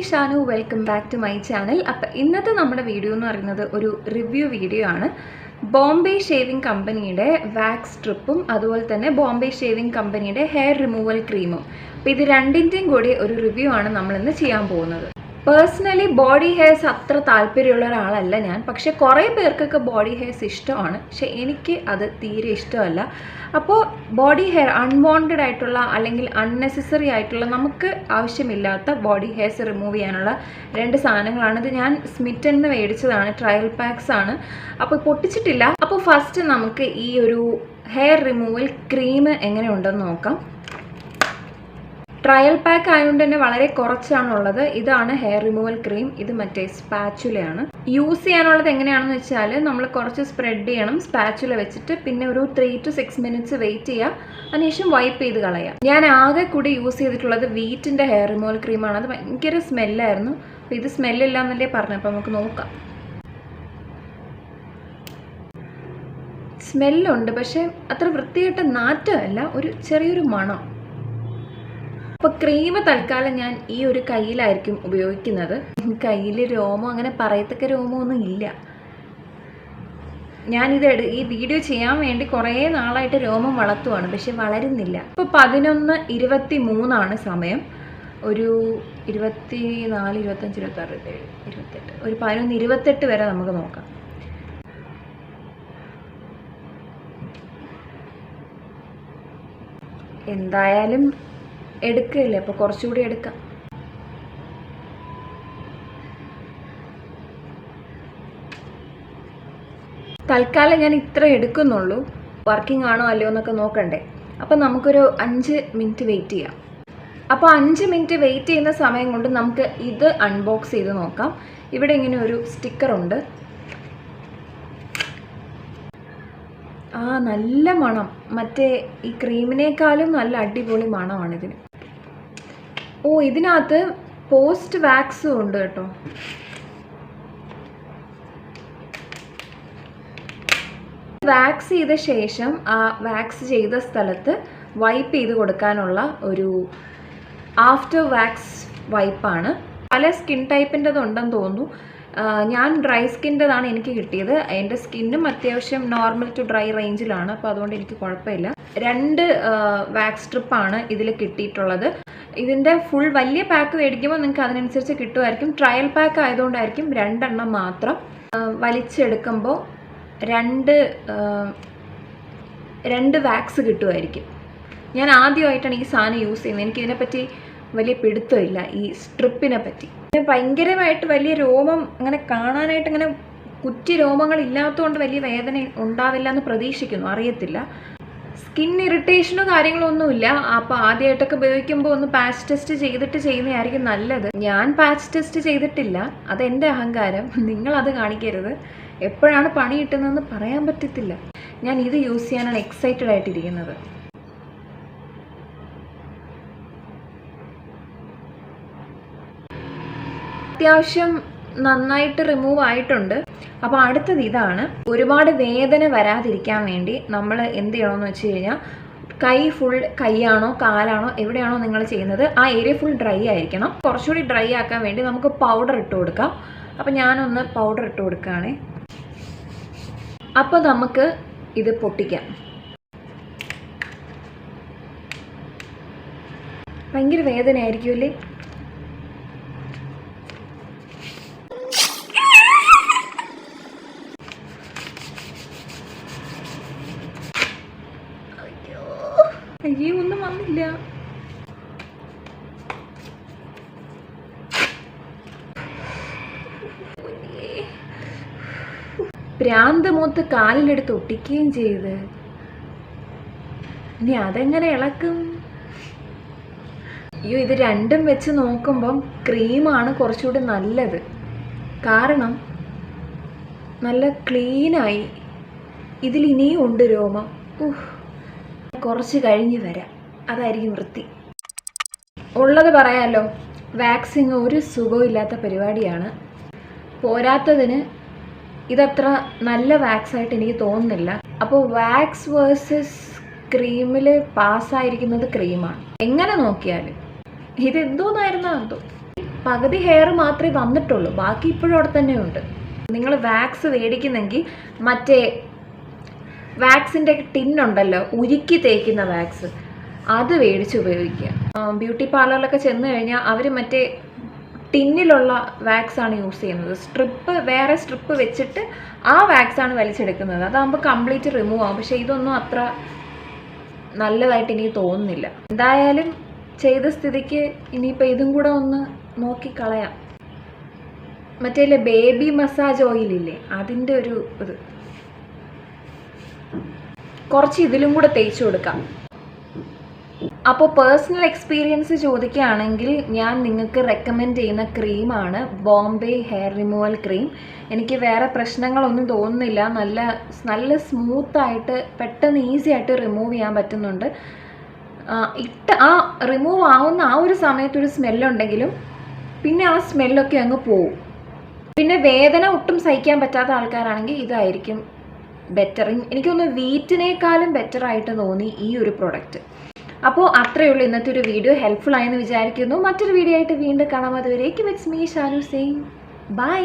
Shanu, welcome back to my channel. അപ്പോൾ ഇന്നത്തെ നമ്മുടെ വീഡിയോ എന്ന് പറയുന്നത് ഒരു റിവ്യൂ വീഡിയോ ആണ്. ബോംബെ ഷേവിംഗ് കമ്പനിയുടെ വാക്സ് സ്ട്രിപ്പും അതുപോലെ തന്നെ ബോംബെ ഷേവിംഗ് കമ്പനിയുടെ ഹെയർ റിമൂവൽ ക്രീമും. അപ്പോൾ ഇത് രണ്ടിൻ്റെയും കൂടി ഒരു റിവ്യൂ ആണ് നമ്മളിന്ന് ചെയ്യാൻ പോകുന്നത്. പേഴ്സണലി ബോഡി ഹെയർസ് അത്ര താല്പര്യമുള്ള ഒരാളല്ല ഞാൻ, പക്ഷെ കുറേ പേർക്കൊക്കെ ബോഡി ഹെയർസ് ഇഷ്ടമാണ്, പക്ഷെ എനിക്ക് അത് തീരെ ഇഷ്ടമല്ല. അപ്പോൾ ബോഡി ഹെയർ അൺവാണ്ടഡ് ആയിട്ടുള്ള അല്ലെങ്കിൽ അൺനെസസറി ആയിട്ടുള്ള നമുക്ക് ആവശ്യമില്ലാത്ത ബോഡി ഹെയർസ് റിമൂവ് ചെയ്യാനുള്ള രണ്ട് സാധനങ്ങളാണ്. ഇത് ഞാൻ സ്മിറ്റനിൽ നിന്ന് മേടിച്ചതാണ്, ട്രയൽ പാക്സ് ആണ്. അപ്പോൾ പൊട്ടിച്ചിട്ടില്ല. അപ്പോൾ ഫസ്റ്റ് നമുക്ക് ഈ ഒരു ഹെയർ റിമൂവൽ ക്രീം എങ്ങനെ ഉണ്ടെന്ന് നോക്കാം. ട്രയൽ പാക്ക് ആയതുകൊണ്ട് തന്നെ വളരെ കുറച്ചാണുള്ളത്. ഇതാണ് ഹെയർ റിമൂവൽ ക്രീം. ഇത് മറ്റേ സ്പാച്ചുലയാണ്. യൂസ് ചെയ്യാനുള്ളത് എങ്ങനെയാണെന്ന് വെച്ചാൽ നമ്മൾ കുറച്ച് സ്പ്രെഡ് ചെയ്യണം സ്പാച്ചുല വെച്ചിട്ട്, പിന്നെ ഒരു 3 to 6 minutes വെയിറ്റ് ചെയ്യുക, അതിനുശേഷം വൈപ്പ് ചെയ്ത് കളയാം. ഞാൻ ആകെ കൂടി യൂസ് ചെയ്തിട്ടുള്ളത് വീറ്റിൻ്റെ ഹെയർ റിമൂവൽ ക്രീമാണ്. അത് ഭയങ്കര സ്മെല്ലായിരുന്നു. അപ്പോൾ ഇത് സ്മെല്ലില്ല എന്നല്ലേ പറഞ്ഞു. അപ്പോൾ നമുക്ക് നോക്കാം. സ്മെല്ലുണ്ട്, പക്ഷേ അത്ര വൃത്തിയായിട്ട് നാറ്റമല്ല, ഒരു ചെറിയൊരു മണം. അപ്പോൾ ക്രീം തൽക്കാലം ഞാൻ ഈ ഒരു കയ്യിലായിരിക്കും ഉപയോഗിക്കുന്നത്. കയ്യിൽ രോമം അങ്ങനെ പറയത്തക്ക രോമമൊന്നും ഇല്ല. ഞാനിത് ഈ വീഡിയോ ചെയ്യാൻ വേണ്ടി കുറേ നാളായിട്ട് രോമം വളർത്തുവാണ്, പക്ഷെ വളരുന്നില്ല. ഇപ്പോൾ 11:23 സമയം. ഒരു 24, 25, 26, 27, 28, ഒരു 11:28 വരെ നമുക്ക് നോക്കാം. എന്തായാലും എടുക്കില്ലേ, അപ്പോൾ കുറച്ചുകൂടി എടുക്കാം. തൽക്കാലം ഞാൻ ഇത്ര എടുക്കുന്നുള്ളൂ. വർക്കിംഗ് ആണോ അല്ലയോ എന്നൊക്കെ നോക്കണ്ടേ. അപ്പം നമുക്കൊരു 5 മിനിറ്റ് വെയിറ്റ് ചെയ്യാം. അപ്പോൾ 5 മിനിറ്റ് വെയിറ്റ് ചെയ്യുന്ന സമയം കൊണ്ട് നമുക്ക് ഇത് അൺബോക്സ് ചെയ്ത് നോക്കാം. ഇവിടെ ഇങ്ങനെ ഒരു സ്റ്റിക്കറുണ്ട്. നല്ല മണം, മറ്റേ ഈ ക്രീമിനേക്കാളും നല്ല അടിപൊളി മണമാണിതിന്. ഇതിനകത്ത് പോസ്റ്റ് വാക്സും ഉണ്ട് കേട്ടോ. വാക്സ് ചെയ്ത ശേഷം ആ വാക്സ് ചെയ്ത സ്ഥലത്ത് വൈപ്പ് ചെയ്ത് കൊടുക്കാനുള്ള ഒരു ആഫ്റ്റർ വാക്സ് വൈപ്പാണ്. പല സ്കിൻ ടൈപ്പിൻ്റെത് ഉണ്ടെന്ന് തോന്നുന്നു. ഞാൻ ഡ്രൈ സ്കിൻ്റെതാണ് എനിക്ക് കിട്ടിയത്. എൻ്റെ സ്കിന്നും അത്യാവശ്യം നോർമൽ ടു ഡ്രൈ റേഞ്ചിലാണ്, അപ്പോൾ അതുകൊണ്ട് എനിക്ക് കുഴപ്പമില്ല. 2 വാക്സ് സ്ട്രിപ്പാണ് ഇതിൽ കിട്ടിയിട്ടുള്ളത്. ഇതിൻ്റെ ഫുൾ വലിയ പാക്ക് മേടിക്കുമ്പോൾ നിങ്ങൾക്ക് അതിനനുസരിച്ച് കിട്ടുമായിരിക്കും. ട്രയൽ പാക്ക് ആയതുകൊണ്ടായിരിക്കും 2 എണ്ണം മാത്രം. വലിച്ചെടുക്കുമ്പോൾ 2 വാക്സ് കിട്ടുമായിരിക്കും. ഞാൻ ആദ്യമായിട്ടാണ് ഈ സാധനം യൂസ് ചെയ്യുന്നത്. എനിക്കിതിനെപ്പറ്റി വലിയ പിടുത്തമില്ല, ഈ സ്ട്രിപ്പിനെ പറ്റി. ഭയങ്കരമായിട്ട് വലിയ രോമം അങ്ങനെ കാണാനായിട്ട് അങ്ങനെ കുറ്റി രോമങ്ങൾ ഇല്ലാത്തതുകൊണ്ട് വലിയ വേദന ഉണ്ടാവില്ല എന്ന് പ്രതീക്ഷിക്കുന്നു, അറിയത്തില്ല. സ്കിൻ ഇറിറ്റേഷനോ കാര്യങ്ങളോ ഒന്നുമില്ല. അപ്പോൾ ആദ്യമായിട്ടൊക്കെ ഉപയോഗിക്കുമ്പോൾ ഒന്ന് പാച്ച് ടെസ്റ്റ് ചെയ്തിട്ട് ചെയ്യുന്നതായിരിക്കും നല്ലത്. ഞാൻ പാച്ച് ടെസ്റ്റ് ചെയ്തിട്ടില്ല, അതെൻ്റെ അഹങ്കാരം. നിങ്ങളത് കാണിക്കരുത്. എപ്പോഴാണ് പണി കിട്ടുന്നതെന്ന് പറയാൻ പറ്റത്തില്ല. ഞാൻ ഇത് യൂസ് ചെയ്യാനാണ് എക്സൈറ്റഡ് ആയിട്ടിരിക്കുന്നത്. അത്യാവശ്യം നന്നായിട്ട് റിമൂവ് ആയിട്ടുണ്ട്. അപ്പോൾ അടുത്തത് ഇതാണ്. ഒരുപാട് വേദന വരാതിരിക്കാൻ വേണ്ടി നമ്മൾ എന്ത് ചെയ്യണമെന്ന് വെച്ച് കഴിഞ്ഞാൽ, കൈ ഫുൾ, കൈയാണോ കാലാണോ എവിടെയാണോ നിങ്ങൾ ചെയ്യുന്നത് ആ ഏരിയ ഫുൾ ഡ്രൈ ആയിരിക്കണം. കുറച്ചുകൂടി ഡ്രൈ ആക്കാൻ വേണ്ടി നമുക്ക് പൗഡർ ഇട്ട് കൊടുക്കാം. അപ്പോൾ ഞാനൊന്ന് പൗഡർ ഇട്ട് കൊടുക്കുകയാണേ. അപ്പോൾ നമുക്ക് ഇത് പൊട്ടിക്കാം. ഭയങ്കര വേദന ആയിരിക്കുമല്ലേ. അയ്യോ, ഒന്നും വന്നില്ല. ഭ്രാന്ത് മൂത്ത് കാലിലെടുത്ത് ഒട്ടിക്കുകയും ചെയ്ത് ഇനി അതെങ്ങനെ ഇളക്കും? അയ്യോ, ഇത് രണ്ടും വെച്ച് നോക്കുമ്പം ക്രീമാണ് കുറച്ചുകൂടി നല്ലത്. കാരണം നല്ല ക്ലീനായി. ഇതിലിനിയും ഉണ്ട് രോമം. കുറച്ച് കഴിഞ്ഞ് വരാം, അതായിരിക്കും വൃത്തി. ഉള്ളത് പറയാമല്ലോ, വാക്സിങ് ഒരു സുഖമില്ലാത്ത പരിപാടിയാണ്. പോരാത്തതിന് ഇതത്ര നല്ല വാക്സായിട്ട് എനിക്ക് തോന്നുന്നില്ല. അപ്പോൾ വാക്സ് വേഴ്സസ് ക്രീമിൽ പാസ്സായിരിക്കുന്നത് ക്രീമാണ്. എങ്ങനെ നോക്കിയാലും ഇതെന്തോന്നായിരുന്നോ എന്തോ. പകുതി ഹെയർ മാത്രമേ വന്നിട്ടുള്ളൂ, ബാക്കി ഇപ്പോഴും അവിടെ തന്നെ ഉണ്ട്. നിങ്ങൾ വാക്സ് മേടിക്കുന്നെങ്കിൽ മറ്റേ വാക്സിൻ്റെ ടിന്നുണ്ടല്ലോ, ഉരുക്കി തേക്കുന്ന വാക്സ്, അത് മേടിച്ച് ഉപയോഗിക്കുക. ബ്യൂട്ടി പാർലറിലൊക്കെ ചെന്ന് കഴിഞ്ഞാൽ അവർ മറ്റേ ടിന്നിലുള്ള വാക്സാണ് യൂസ് ചെയ്യുന്നത്. വേറെ സ്ട്രിപ്പ് വെച്ചിട്ട് ആ വാക്സാണ് വലിച്ചെടുക്കുന്നത്. അതാകുമ്പോൾ കംപ്ലീറ്റ് റിമൂവ് ആകും. പക്ഷേ ഇതൊന്നും അത്ര നല്ലതായിട്ട് എനിക്ക് തോന്നുന്നില്ല. എന്തായാലും ചെയ്ത സ്ഥിതിക്ക് ഇനിയിപ്പോൾ ഇതും കൂടെ ഒന്ന് നോക്കിക്കളയാം. മറ്റേ ബേബി മസാജ് ഓയിലില്ലേ, അതിൻ്റെ ഒരു ഇത് കുറച്ച് ഇതിലും കൂടെ തേച്ച് കൊടുക്കാം. അപ്പോൾ പേഴ്സണൽ എക്സ്പീരിയൻസ് ചോദിക്കുകയാണെങ്കിൽ ഞാൻ നിങ്ങൾക്ക് റെക്കമെൻഡ് ചെയ്യുന്ന ക്രീമാണ് ബോംബെ ഹെയർ റിമൂവൽ ക്രീം. എനിക്ക് വേറെ പ്രശ്നങ്ങളൊന്നും തോന്നുന്നില്ല. നല്ല സ്മൂത്തായിട്ട് പെട്ടെന്ന് ഈസി ആയിട്ട് റിമൂവ് ചെയ്യാൻ പറ്റുന്നുണ്ട്. ആ റിമൂവ് ആവുന്ന ആ ഒരു സമയത്തൊരു സ്മെല്ലുണ്ടെങ്കിലും പിന്നെ ആ സ്മെല്ലൊക്കെ അങ്ങ് പോവും. പിന്നെ വേദന ഒട്ടും സഹിക്കാൻ പറ്റാത്ത ആൾക്കാരാണെങ്കിൽ ഇതായിരിക്കും ബെറ്റർ. എനിക്കൊന്ന് വീറ്റിനേക്കാളും ബെറ്ററായിട്ട് തോന്നി ഈ ഒരു പ്രൊഡക്റ്റ്. അപ്പോൾ അത്രയേ ഉള്ളൂ ഇന്നത്തെ ഒരു വീഡിയോ. ഹെൽപ്ഫുൾ ആയെന്ന് വിചാരിക്കുന്നു. മറ്റൊരു വീഡിയോ ആയിട്ട് വീണ്ടും കാണാം. അതുവരേക്കും it's me Shanu saying by.